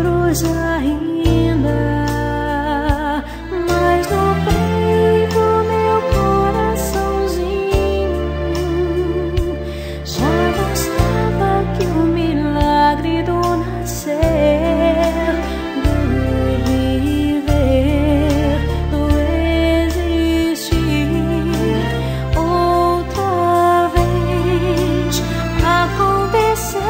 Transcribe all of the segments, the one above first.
duros ainda, mas no peito meu coraçãozinho já mostrava que o milagre do nascer, do viver, do existir outra vez acontecer.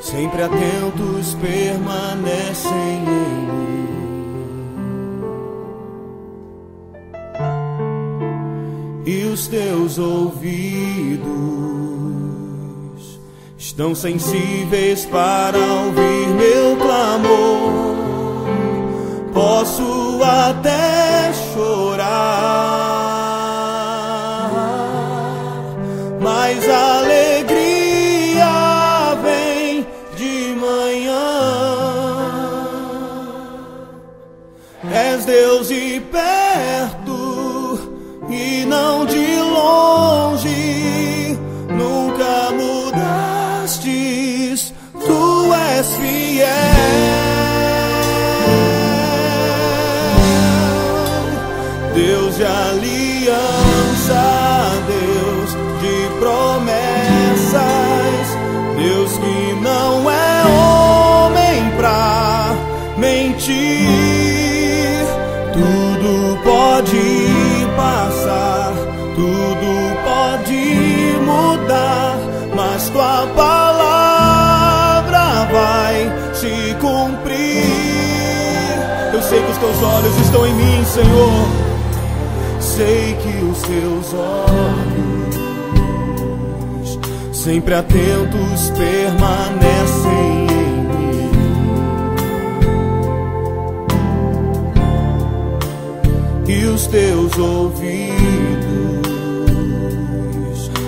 Sempre atentos permanecem em mim, e os teus ouvidos estão sensíveis para ouvir meu clamor. Posso até chorar, mas a alegria és Deus de perto e não de longe, nunca mudastes, tu és fiel. Deus de aliança, Deus de promessas, Deus que não é homem pra mentir. Tudo pode passar, tudo pode mudar, mas tua palavra vai se cumprir. Eu sei que os teus olhos estão em mim, Senhor. Sei que os teus olhos, sempre atentos, permanecem em mim, e os teus ouvidos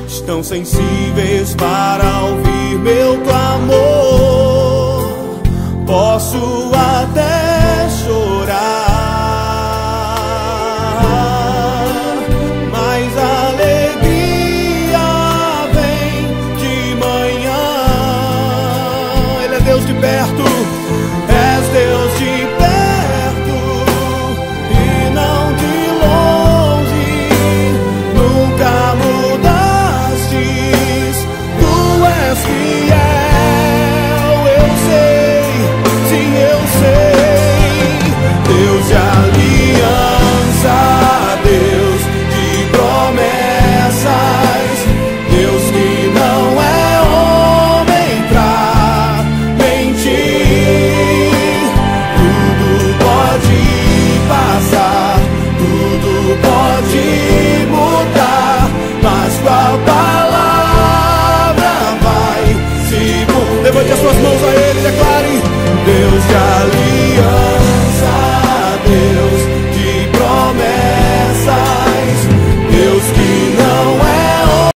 estão sensíveis para ouvir meu clamor. Posso até chorar, mas a alegria vem de manhã. Ele é Deus de perto